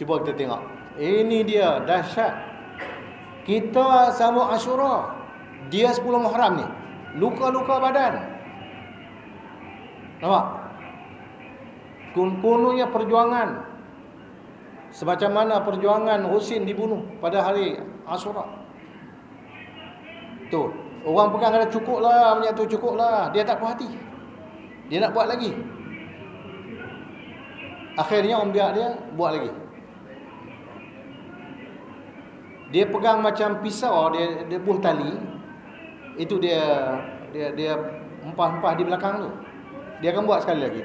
Cuba kita tengok. Ini dia dahsyat. Kita sambut Ashura, dia 10 Muharram ni. Luka-luka badan. Nampak? Kononnya perjuangan. Semacam mana perjuangan Husin dibunuh pada hari Ashura. Tu, orang pegang kata cukup lah, banyak tu cukup lah. Dia tak puas hati. Dia nak buat lagi. Akhirnya orang biak dia buat lagi. Dia pegang macam pisau, dia buh tali. Itu dia empah-empah di belakang tu. Dia akan buat sekali lagi.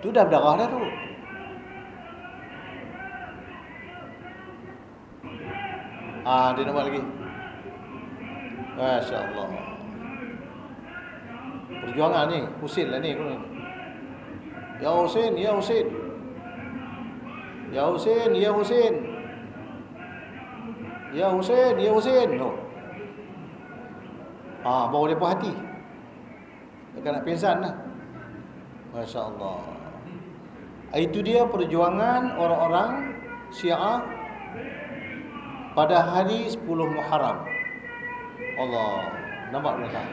Tu dah berdarah dah tu. Dia nak buat lagi. Masya Allah. Perjuangan ni, Husin lah ni. Ya Husin, ya Husin. Ya Husin, ya Husin. Ya Husin, ya Husin. No. Baru dia puas hati. Dia nak pingsan lah. Masya Allah. Itu dia perjuangan orang-orang Syiah pada hari 10 Muharram. Allah, nampak belakang?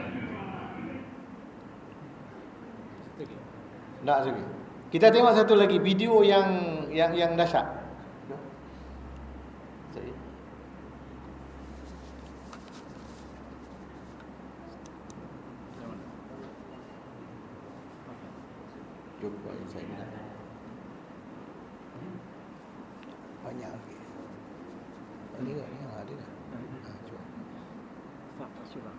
Tak lagi. Kita tengok satu lagi video yang dahsyat. Jumpa yang saya minat. Banyak lagi. Ada tak? Ada tak? Cuba. Cuba.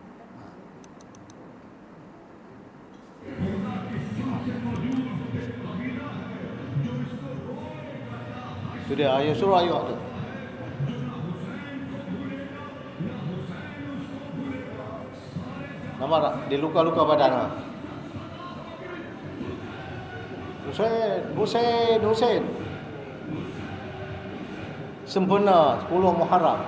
Itu dia, ayat surah ayat tu. Nampak tak? Dia luka-luka badan lah. Husin. Sempurna 10 Muharram.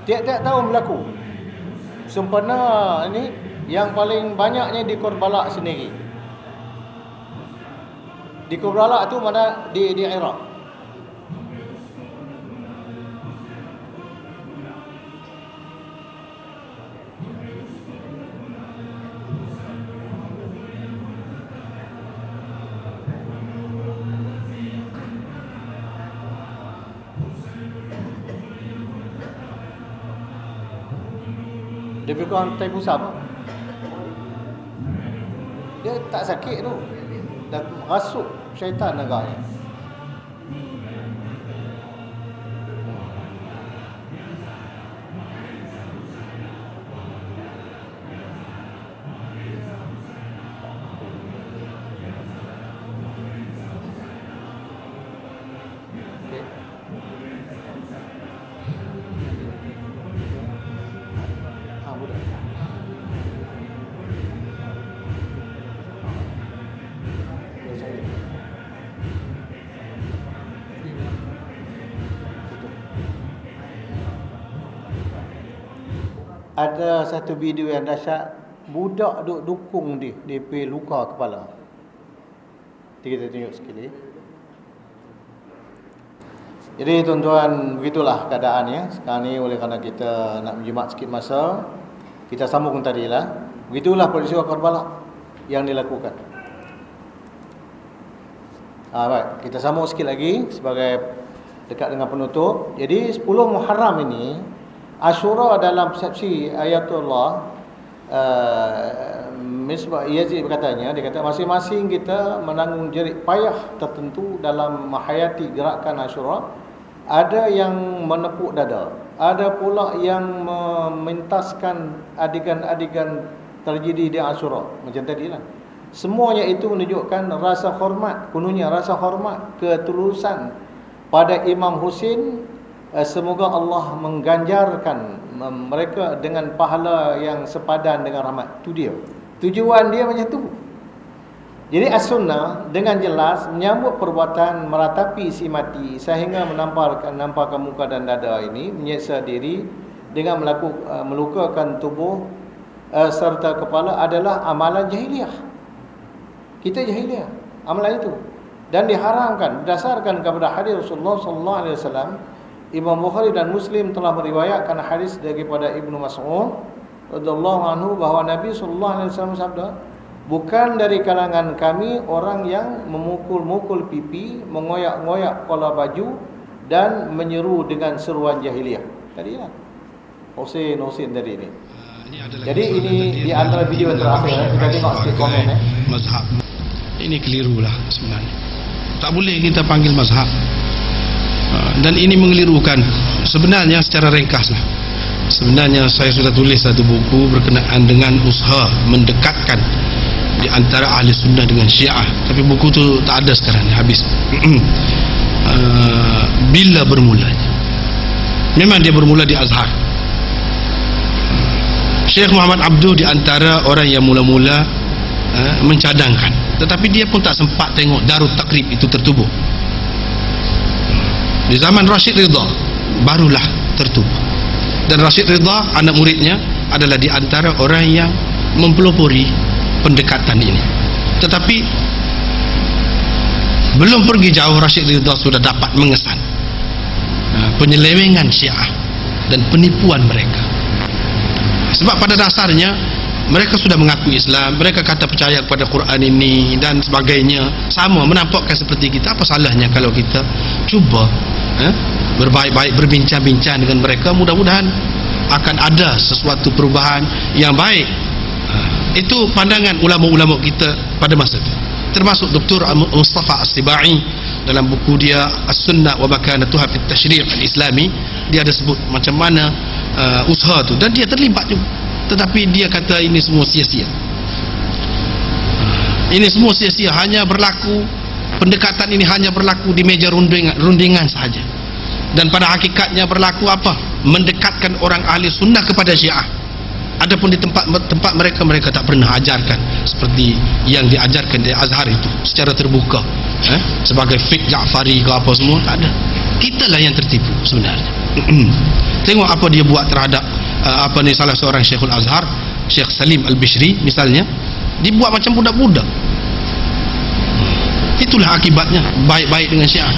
Tiap-tiap tahun berlaku. Sempena ini yang paling banyaknya di Karbala sendiri. Di Karbala tu mana di Iraq. Dia bukan tai pusat. Dia tak sakit tu. Dah rasuk syaitan agaknya. Ada satu video yang dahsyat, budak duk dukung dia pergi luka kepala. Kita tunjuk sekali. Jadi tuan-tuan, begitulah keadaannya sekarang ni. Oleh kerana kita nak menjimat sikit masa, kita sambung tadi lah. Begitulah peristiwa Karbala yang dilakukan. Baik, kita sambung sikit lagi sebagai dekat dengan penutup. Jadi 10 Muharram ini, Ashura dalam persepsi Ayatullah Misbah Yazid berkatanya, dia kata masing-masing kita menanggung jerit payah tertentu dalam menghayati gerakan Ashura. Ada yang menepuk dada, ada pula yang mementaskan adegan-adegan terjadi di Ashura macam tadi lah. Semuanya itu menunjukkan rasa hormat, kononnya rasa hormat, ketulusan pada Imam Husin. Semoga Allah mengganjarkan mereka dengan pahala yang sepadan dengan rahmat. Itu dia. Tujuan dia macam tu. Jadi as-sunnah dengan jelas menyambut perbuatan meratapi isi mati sehingga menampakkan muka dan dada ini, menyeksa diri dengan melukakan tubuh serta kepala adalah amalan jahiliah. Kita jahiliah amalan itu, dan diharamkan berdasarkan kepada hadis Rasulullah sallallahu alaihi wasallam. Imam Bukhari dan Muslim telah meriwayatkan hadis daripada Ibnu Mas'ud radhiyallahu anhu bahawa Nabi sallallahu alaihi wasallam sabda, bukan dari kalangan kami orang yang memukul-mukul pipi, mengoyak-ngoyak kepala baju dan menyeru dengan seruan jahiliah. Tadi lah Husin tadi ni. Jadi ini di antara video terakhir, kita tengok sikit komen mazhab. Ini keliru lah sebenarnya. Tak boleh kita panggil mazhab. Dan ini mengelirukan. Sebenarnya secara ringkas lah. Sebenarnya saya sudah tulis satu buku berkenaan dengan usaha mendekatkan di antara ahli sunnah dengan syiah, tapi buku tu tak ada sekarang, habis. Bila bermulanya? Memang dia bermula di Azhar. Syekh Muhammad Abduh di antara orang yang mula-mula mencadangkan, tetapi dia pun tak sempat tengok Darut Takrib itu tertubuh. Di zaman Rashid Ridha barulah tertubuh, dan Rashid Ridha anak muridnya adalah di antara orang yang mempelopori pendekatan ini. Tetapi belum pergi jauh, Rashid Ridha sudah dapat mengesan penyelewengan Syiah dan penipuan mereka. Sebab pada dasarnya mereka sudah mengaku Islam, mereka kata percaya kepada Quran ini dan sebagainya, sama menampakkan seperti kita. Apa salahnya kalau kita cuba berbaik-baik, berbincang-bincang dengan mereka, mudah-mudahan akan ada sesuatu perubahan yang baik. Itu pandangan ulama-ulama kita pada masa itu, termasuk Dr. Mustafa As-Sibai dalam buku dia As-Sunnah wa Makanatuha fit Tashri' Al-Islami. Dia ada sebut macam mana usaha tu, dan dia terlibat juga. Tetapi dia kata ini semua sia-sia. Ini semua sia-sia, hanya berlaku, pendekatan ini hanya berlaku di meja rundingan sahaja. Dan pada hakikatnya berlaku apa? Mendekatkan orang ahli sunnah kepada Syiah. Adapun di tempat mereka tak pernah ajarkan seperti yang diajarkan di Azhar itu secara terbuka, sebagai fiqh Ja'fari ke apa semua, tak ada. Kitalah yang tertipu sebenarnya. Tengok apa dia buat terhadap salah seorang Syekhul Azhar, Syekh Salim Al-Bishri misalnya, dibuat macam budak-budak. Itulah akibatnya baik-baik dengan Syiah,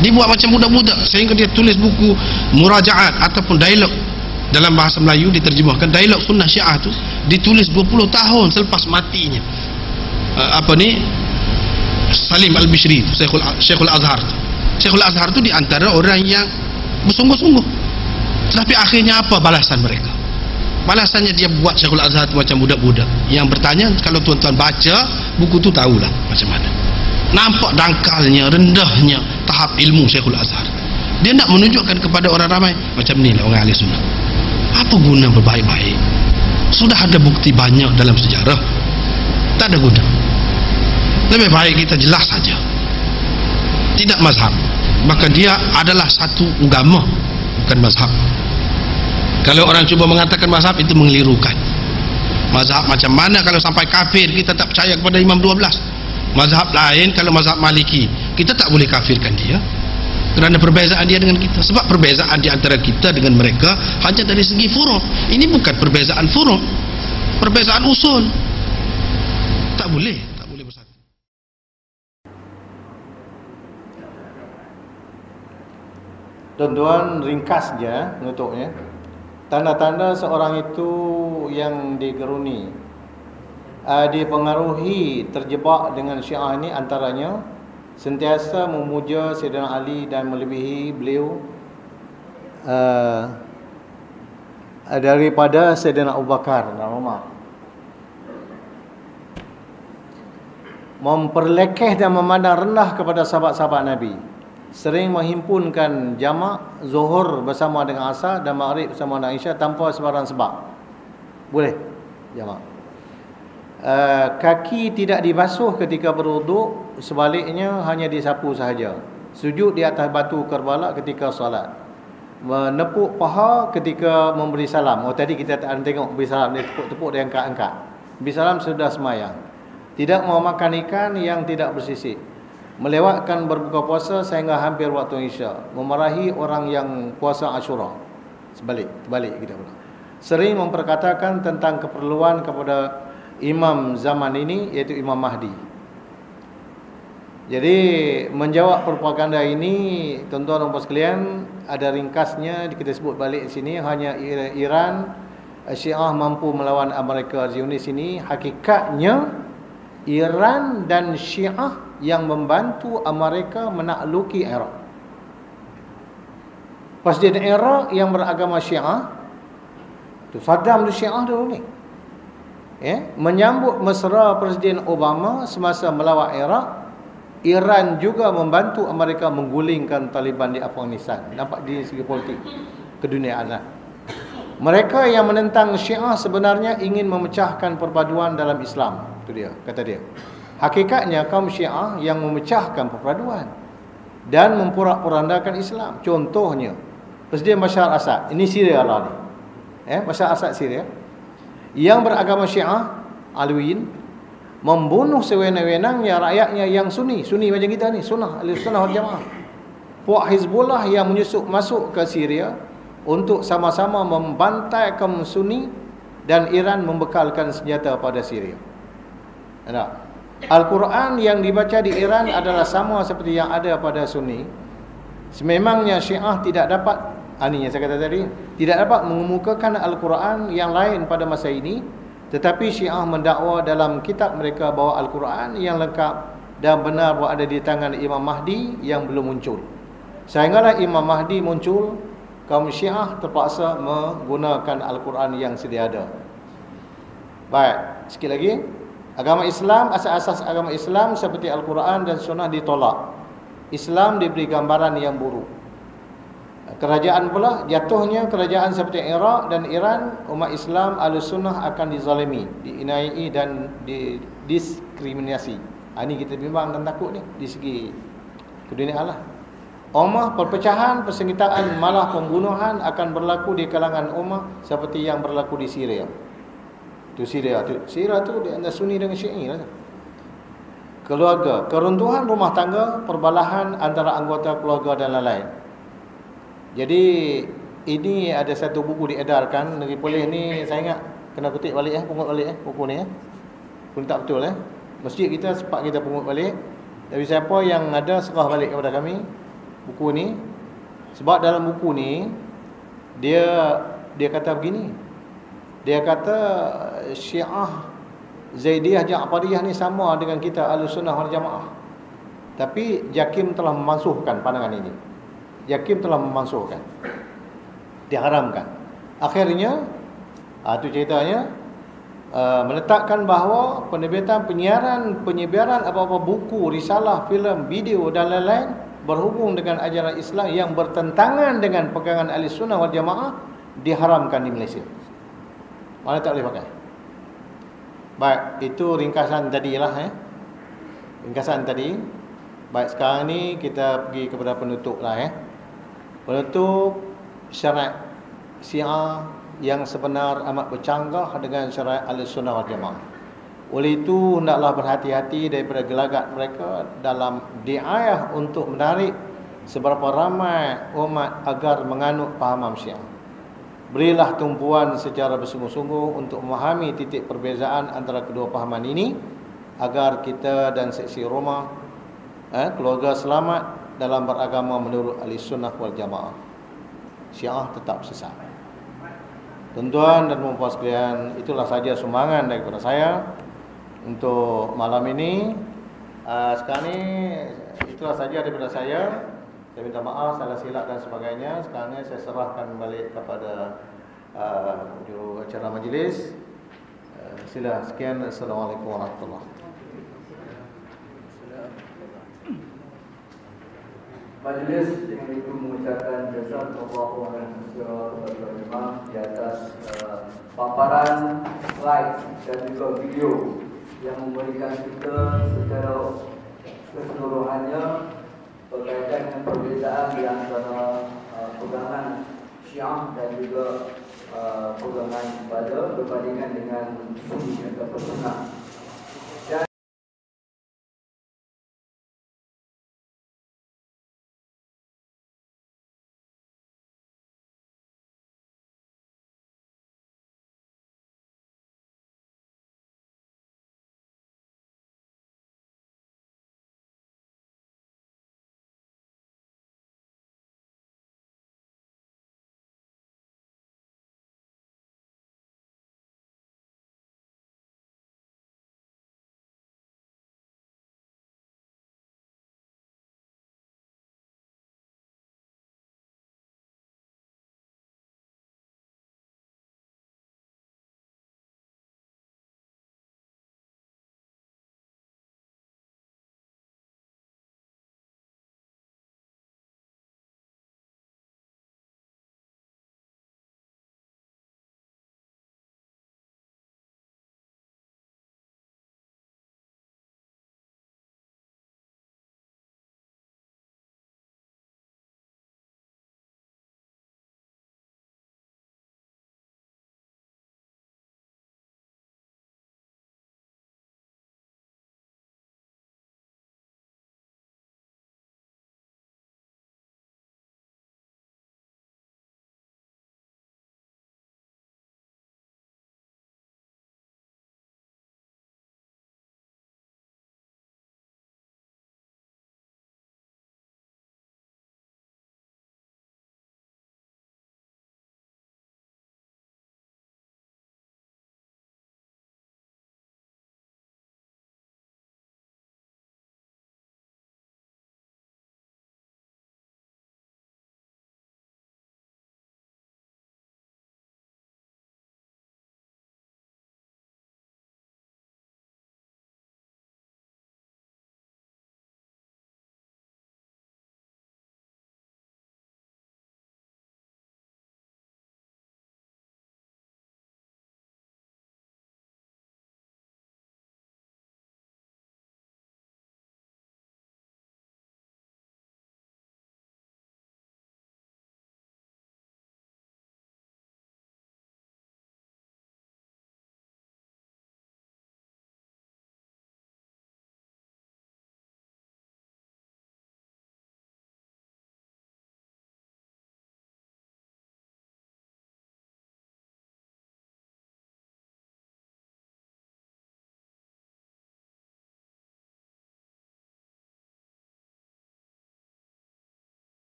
dibuat macam budak-budak, sehingga dia tulis buku murajaat ataupun dialog. Dalam bahasa Melayu diterjemahkan dialog sunnah Syiah tu, ditulis 20 tahun selepas matinya Salim Al-Bishri, Syekhul Azhar. Syekhul Azhar tu di antara orang yang bersungguh-sungguh. Tetapi akhirnya apa balasan mereka? Balasannya dia buat Syekhul Azhar tu macam budak-budak. Yang bertanya, kalau tuan-tuan baca buku tu tahulah macam mana. Nampak dangkalnya, rendahnya tahap ilmu Syekhul Azhar. Dia nak menunjukkan kepada orang ramai, macam ni lah orang ahli sunnah. Apa guna berbaik-baik? Sudah ada bukti banyak dalam sejarah, tak ada guna. Lebih baik kita jelas saja, tidak mazhab. Maka dia adalah satu agama, bukan mazhab. Kalau orang cuba mengatakan mazhab, itu mengelirukan. Mazhab macam mana kalau sampai kafir kita tak percaya kepada Imam 12? Mazhab lain, kalau mazhab Maliki kita tak boleh kafirkan dia kerana perbezaan dia dengan kita. Sebab perbezaan di antara kita dengan mereka hanya dari segi furu'. Ini bukan perbezaan furu', perbezaan usul. Tak boleh bersatu. Tuan-tuan, ringkas je menutupnya. Tanda-tanda seorang itu yang digeruni, dipengaruhi, terjebak dengan Syiah ini, antaranya sentiasa memuja Sayyidina Ali dan melebihi beliau daripada Sayyidina Abu Bakar dan Umar. Memperlekeh dan memandang rendah kepada sahabat-sahabat Nabi. Sering menghimpunkan jamak Zuhur bersama dengan Asar dan Maghrib bersama dengan Isya tanpa sebarang sebab. Boleh jamak. Kaki tidak dibasuh ketika berwuduk, sebaliknya hanya disapu sahaja. Sujud di atas batu Karbala ketika solat. Menepuk paha ketika memberi salam. Oh, tadi kita tak tengok beri salam, dia tepuk-tepuk, dia angkat-angkat. Bisalam sudah semayang. Tidak mau makan ikan yang tidak bersisik. Melewatkan berbuka puasa sehingga hampir waktu Isya. Memarahi orang yang puasa Ashura. Terbalik kita pula. Sering memperkatakan tentang keperluan kepada imam zaman ini, iaitu Imam Mahdi. Jadi menjawab propaganda ini, tuan-tuan dan puan sekalian, ada ringkasnya kita sebut balik di sini. Hanya Iran, Syiah mampu melawan Amerika Zionis ini. Hakikatnya Iran dan Syiah yang membantu Amerika menakluki Iraq. Presiden Iraq yang beragama Syiah tu, Saddam tu Syiah dulu ni, menyambut mesra Presiden Obama semasa melawat Iraq. Iran juga membantu Amerika menggulingkan Taliban di Afghanistan. Nampak di segi politik keduniaan lah. Mereka yang menentang Syiah sebenarnya ingin memecahkan perpaduan dalam Islam. Itu dia, kata dia. Hakikatnya kaum Syiah yang memecahkan perpaduan dan memporak-porandakan Islam. Contohnya Presiden Bashar Assad, ini Syria lah ni. Bashar Assad Syria, yang beragama Syiah Alwiyin, membunuh sewenang-wenangnya rakyatnya yang Sunni macam kita ni, Sunnah wal Jamaah. Puak Hizbullah yang menyusup masuk ke Syria untuk sama-sama membantai kaum Sunni, dan Iran membekalkan senjata pada Syria. Al-Quran yang dibaca di Iran adalah sama seperti yang ada pada Sunni. Sememangnya Syiah tidak dapat, ini yang saya kata tadi, tidak dapat mengemukakan Al-Quran yang lain pada masa ini. Tetapi Syiah mendakwa dalam kitab mereka bahawa Al-Quran yang lengkap dan benar berada di tangan Imam Mahdi yang belum muncul. Sehinggalah Imam Mahdi muncul, kaum Syiah terpaksa menggunakan Al-Quran yang sedia ada. Baik, sikit lagi. Agama Islam, asas-asas agama Islam seperti Al-Quran dan Sunnah ditolak. Islam diberi gambaran yang buruk. Kerajaan pula, jatuhnya kerajaan seperti Iraq dan Iran, umat Islam Ahlus-Sunnah akan dizalimi, diinai dan didiskriminasi. Ini kita bimbang dan takut ni di segi keduniaan lah. Perpecahan, persengitaan, malah pembunuhan akan berlaku di kalangan ummah seperti yang berlaku di Syria. Syria tu di antara Sunni dengan Syi'i lah. Keluarga, keruntuhan rumah tangga, perbalahan antara anggota keluarga dan lain-lain. Jadi ini ada satu buku diedarkan negeri Perlis ni, saya ingat kena kutip balik pungut balik buku ni pun tak betul masjid kita sempat kita pungut balik. Tapi siapa yang ada serah balik kepada kami buku ni, sebab dalam buku ni dia kata begini. Dia kata Syiah Zaidiyah Ja'fariyah ni sama dengan kita Ahlus-Sunnah wal Jamaah. Tapi Jakim telah memansuhkan pandangan ini. Jakim telah memansuhkan, diharamkan. Akhirnya itu ceritanya, meletakkan bahawa penerbitan penyebaran apa-apa buku, risalah, filem, video dan lain-lain berhubung dengan ajaran Islam yang bertentangan dengan pegangan Ahlussunnah wal Jamaah diharamkan di Malaysia. Mana tak boleh pakai. Baik, itu ringkasan tadilah ringkasan tadi. Baik, sekarang ni kita pergi kepada penutup lah Penutup syariat Syiah yang sebenar amat bercanggah dengan syariat Ahlussunnah wal Jamaah. Oleh itu hendaklah berhati-hati daripada gelagat mereka dalam diayah untuk menarik seberapa ramai umat agar menganut pahaman Syiah. Berilah tumpuan secara bersungguh-sungguh untuk memahami titik perbezaan antara kedua pahaman ini agar kita dan seksi rumah keluarga selamat dalam beragama menurut Ahlussunnah wal Jamaah. Syiah tetap sesat. Tuan-tuan dan puan-puan sekalian, itulah saja sumbangan daripada saya untuk malam ini. Sekarang ni itulah saja daripada saya. Saya minta maaf salah silap dan sebagainya. Sekarang ni saya serahkan balik kepada juru acara majlis. Sila. Sekian. Assalamualaikum warahmatullahi wabarakatuh. Majlis dengan itu mengucapkan jazakallahu khairan kepada Imam di atas paparan slide dan juga video yang memberikan kita secara keseluruhannya berkaitan dengan perbezaan di antara pegangan Syiah dan juga pegangan pada berbandingan dengan sunni atau sunnah.